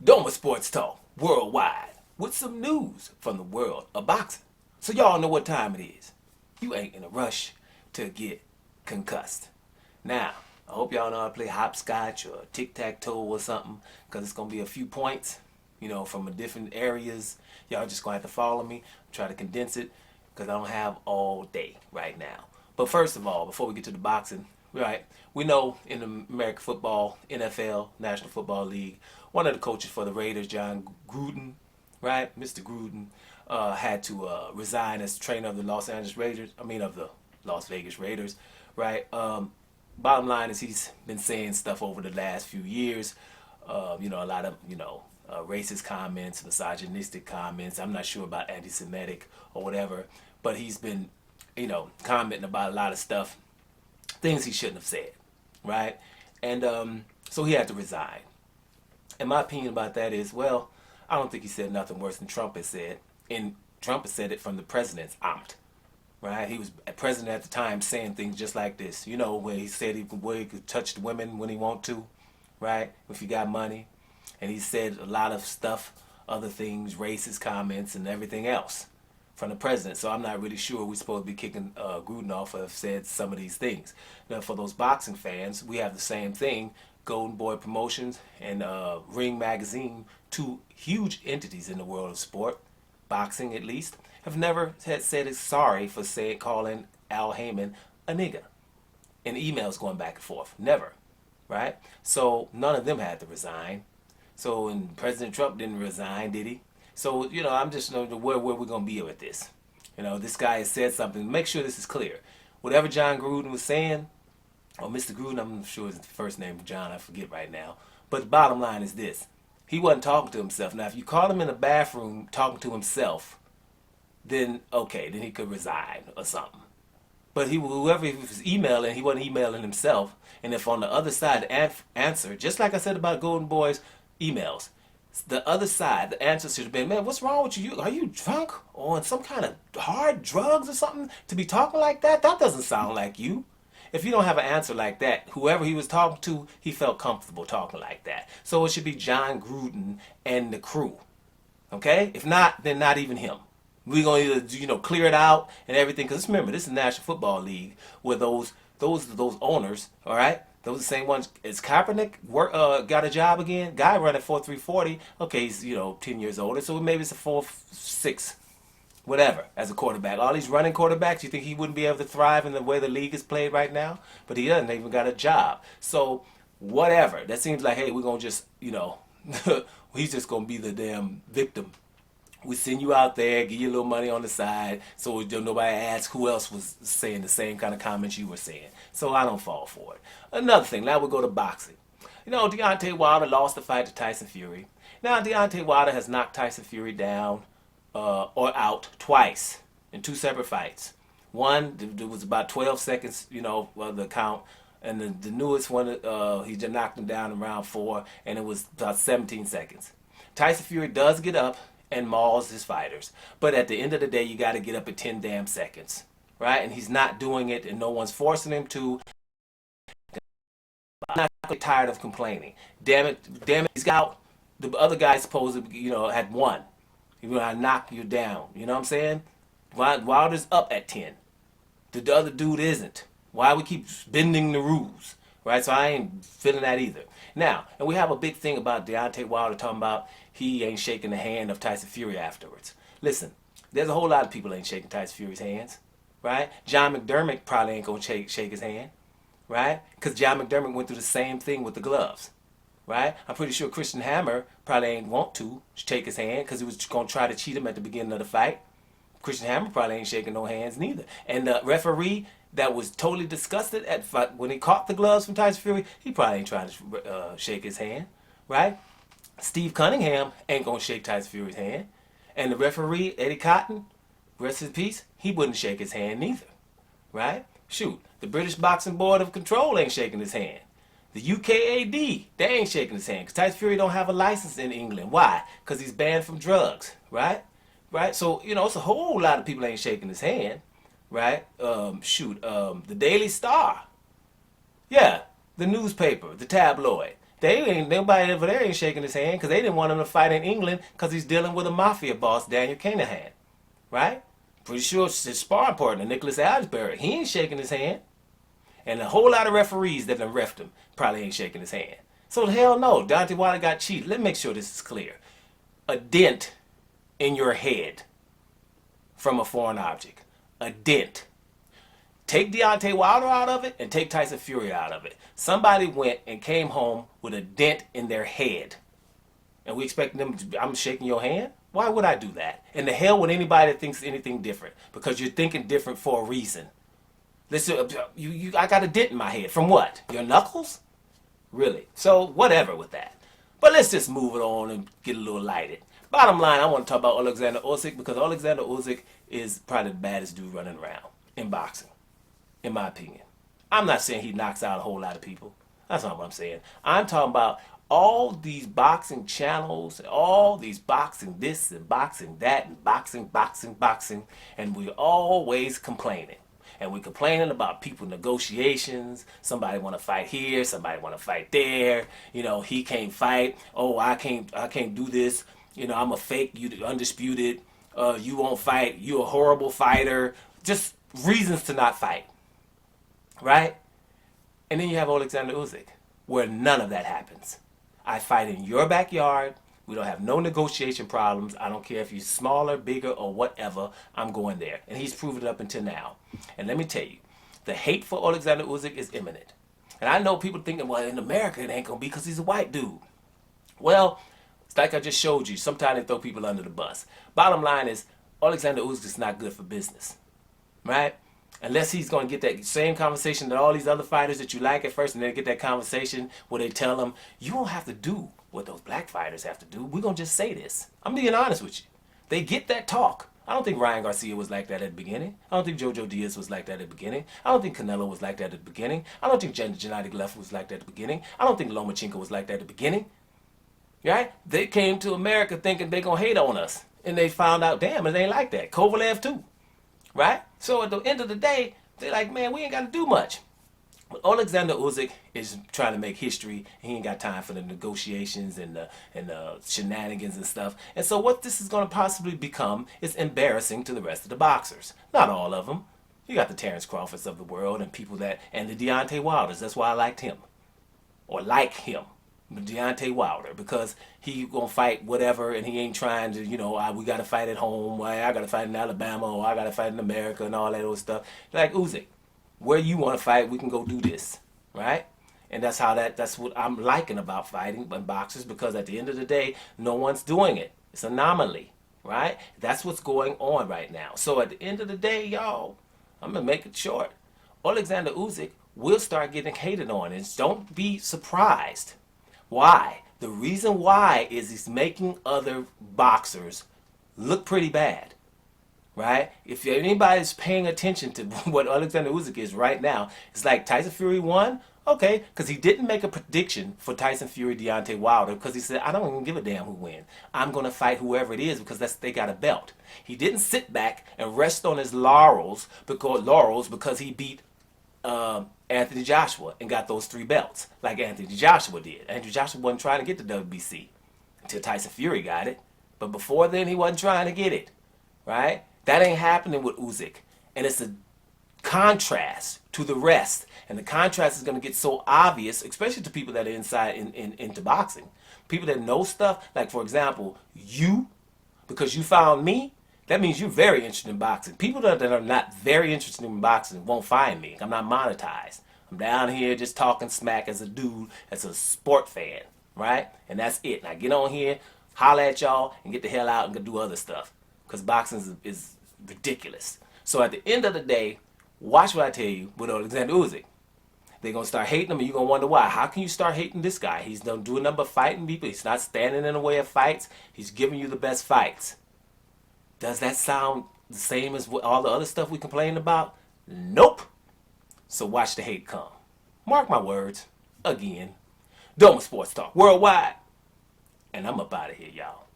Doma Sports Talk worldwide with some news from the world of boxing. So y'all know what time it is. You ain't in a rush to get concussed. Now, I hope y'all know how to play hopscotch or tic-tac-toe or something, because it's going to be a few points, from different areas. Y'all just going to have to follow me, try to condense it, because I don't have all day right now. But first of all, before we get to the boxing, right, we know in American football, NFL, National Football League, one of the coaches for the Raiders, John Gruden, right, Mr. Gruden, had to resign as trainer of the of the Las Vegas Raiders, right? Bottom line is he's been saying stuff over the last few years, a lot of, racist comments, misogynistic comments. I'm not sure about anti-Semitic or whatever, but he's been, commenting about a lot of stuff, things he shouldn't have said, right? And so he had to resign. And my opinion about that is, well, I don't think he said nothing worse than Trump has said. And Trump has said it from the president's amt, right? He was president at the time saying things just like this, where he said he could touch the women when he want to, right? If he got money. And he said a lot of stuff, other things, racist comments and everything else from the president. So I'm not really sure we're supposed to be kicking Gruden off for have said some of these things. Now, for those boxing fans, we have the same thing. Golden Boy Promotions and Ring Magazine, two huge entities in the world of sport, boxing at least, have never said sorry for calling Al Heyman a nigger. And emails going back and forth. Never. Right? So none of them had to resign. So, and President Trump didn't resign, did he? So, I'm just where we're going to be with this. This guy has said something. Make sure this is clear. Whatever John Gruden was saying, or Mr. Gruden, I'm sure his first name is John, I forget right now. But the bottom line is this. He wasn't talking to himself. Now, if you caught him in the bathroom talking to himself, then okay, then he could resign or something. But whoever he was emailing, he wasn't emailing himself. And if on the other side the answer, just like I said about Golden Boy's emails, the other side, the answer should have been, man, what's wrong with you? Are you drunk or on some kind of hard drugs or something to be talking like that? That doesn't sound like you. If you don't have an answer like that, whoever he was talking to, he felt comfortable talking like that. So it should be John Gruden and the crew. Okay? If not, then not even him. We're going to either, clear it out and everything. Because remember, this is the National Football League where those owners, all right, those are the same ones. Is Kaepernick got a job again? Guy running 4.340. Okay, he's, 10 years older. So maybe it's a 4.6, whatever, as a quarterback. All these running quarterbacks, you think he wouldn't be able to thrive in the way the league is played right now? But he doesn't even got a job. So whatever. That seems like, hey, we're going to just, he's just going to be the damn victim. We send you out there, give you a little money on the side, so nobody asks who else was saying the same kind of comments you were saying. So I don't fall for it. Another thing, now we go to boxing. Deontay Wilder lost the fight to Tyson Fury. Now Deontay Wilder has knocked Tyson Fury down or out twice in two separate fights. One, it was about 12 seconds, the count. And the newest one, he just knocked him down in round 4, and it was about 17 seconds. Tyson Fury does get up and mauls his fighters. But at the end of the day, you got to get up at 10 damn seconds. Right? And he's not doing it, and no one's forcing him to. I'm not tired of complaining. Damn it, he's out. The other guy supposed to, had won. He would have knocked you down. You know what I'm saying? Wilder's up at 10. The other dude isn't. Why we keep bending the rules? Right? So I ain't feeling that either. Now, and we have a big thing about Deontay Wilder talking about he ain't shaking the hand of Tyson Fury afterwards. Listen, there's a whole lot of people ain't shaking Tyson Fury's hands. Right? John McDermott probably ain't going to shake his hand. Right? Because John McDermott went through the same thing with the gloves. Right? I'm pretty sure Christian Hammer probably ain't want to shake his hand because he was going to try to cheat him at the beginning of the fight. Christian Hammer probably ain't shaking no hands neither. And the referee that was totally disgusted when he caught the gloves from Tyson Fury, he probably ain't trying to shake his hand. Right? Steve Cunningham ain't going to shake Tyson Fury's hand. And the referee, Eddie Cotton, rest in peace, he wouldn't shake his hand neither. Right? Shoot, the British Boxing Board of Control ain't shaking his hand. The UKAD, they ain't shaking his hand. Because Tyson Fury don't have a license in England. Why? Because he's banned from drugs. Right? Right? So, it's a whole lot of people ain't shaking his hand. Right? The Daily Star. Yeah, the newspaper, the tabloid. They ain't nobody over there ain't shaking his hand because they didn't want him to fight in England because he's dealing with a mafia boss, Daniel Canahan, right? Pretty sure his sparring partner, Nicholas Asbury, he ain't shaking his hand. And a whole lot of referees that have refed him probably ain't shaking his hand. So hell no, Deontay Wilder got cheated. Let me make sure this is clear. A dent in your head from a foreign object. A dent. Take Deontay Wilder out of it and take Tyson Fury out of it. Somebody went and came home with a dent in their head. And we expect them to, I'm shaking your hand? Why would I do that? And the hell with anybody that thinks anything different. Because you're thinking different for a reason. Listen, I got a dent in my head. From what? Your knuckles? Really? So, whatever with that. But let's just move it on and get a little lighted. Bottom line, I want to talk about Oleksandr Usyk because Oleksandr Usyk is probably the baddest dude running around in boxing, in my opinion. I'm not saying he knocks out a whole lot of people. That's not what I'm saying. I'm talking about all these boxing channels, all these boxing this and boxing that and boxing, and we're always complaining. And we're complaining about people negotiations. Somebody want to fight here, somebody want to fight there. You know, he can't fight. Oh, I can't do this. You know, I'm a fake. You undisputed. You won't fight. You a horrible fighter. Just reasons to not fight, right? And then you have Oleksandr Usyk, where none of that happens. I fight in your backyard. We don't have no negotiation problems. I don't care if you're smaller, bigger, or whatever. I'm going there. And he's proven it up until now. And let me tell you, the hate for Oleksandr Usyk is imminent. And I know people thinking, well, in America it ain't going to be because he's a white dude. Well, it's like I just showed you. Sometimes they throw people under the bus. Bottom line is, Oleksandr Usyk is not good for business. Right? Unless he's going to get that same conversation that all these other fighters that you like at first, and then get that conversation where they tell them, you don't have to do what those black fighters have to do. We're going to just say this. I'm being honest with you. They get that talk. I don't think Ryan Garcia was like that at the beginning. I don't think Jojo Diaz was like that at the beginning. I don't think Canelo was like that at the beginning. I don't think Gennady Golovkin was like that at the beginning. I don't think Lomachenko was like that at the beginning. Right? They came to America thinking they're going to hate on us. And they found out, damn, it ain't like that. Kovalev too. Right? So at the end of the day, they're like, man, we ain't got to do much. But Oleksandr Usyk is trying to make history. He ain't got time for the negotiations and the shenanigans and stuff. And so what this is going to possibly become is embarrassing to the rest of the boxers. Not all of them. You got the Terrence Crawfords of the world and people that, and the Deontay Wilders. That's why I liked him. Or like him. Deontay Wilder, because he gonna fight whatever, and he ain't trying to, you know, we gotta fight at home, I gotta fight in Alabama, or I gotta fight in America, and all that old stuff. Like Usyk, where you want to fight, we can go do this, right? And that's what I'm liking about fighting and boxers, because at the end of the day, no one's doing it. It's an anomaly, right? That's what's going on right now. So at the end of the day, y'all, I'm gonna make it short. Oleksandr Usyk will start getting hated on, and don't be surprised. Why? The reason why is he's making other boxers look pretty bad, right? If anybody's paying attention to what Oleksandr Usyk is right now, it's like Tyson Fury won, okay, because he didn't make a prediction for Tyson Fury, Deontay Wilder, because he said, I don't even give a damn who wins. I'm going to fight whoever it is because they got a belt. He didn't sit back and rest on his laurels because he beat Anthony Joshua and got those 3 belts like Anthony Joshua did. Anthony Joshua wasn't trying to get the WBC until Tyson Fury got it. But before then, he wasn't trying to get it, right? That ain't happening with Usyk. And it's a contrast to the rest. And the contrast is going to get so obvious, especially to people that are inside into boxing. People that know stuff, like, for example, you, because you found me, that means you're very interested in boxing. People that are not very interested in boxing won't find me. I'm not monetized. I'm down here just talking smack as a dude, as a sport fan, right? And that's it. And I get on here, holler at y'all, and get the hell out and go do other stuff. Because boxing is ridiculous. So at the end of the day, watch what I tell you with Oleksandr Usyk. They're going to start hating him, and you're going to wonder why. How can you start hating this guy? He's done doing nothing but fighting people. He's not standing in the way of fights. He's giving you the best fights. Does that sound the same as all the other stuff we complain about? Nope. So watch the hate come. Mark my words. Again. Doma Sports Talk Worldwide. And I'm up out of here, y'all.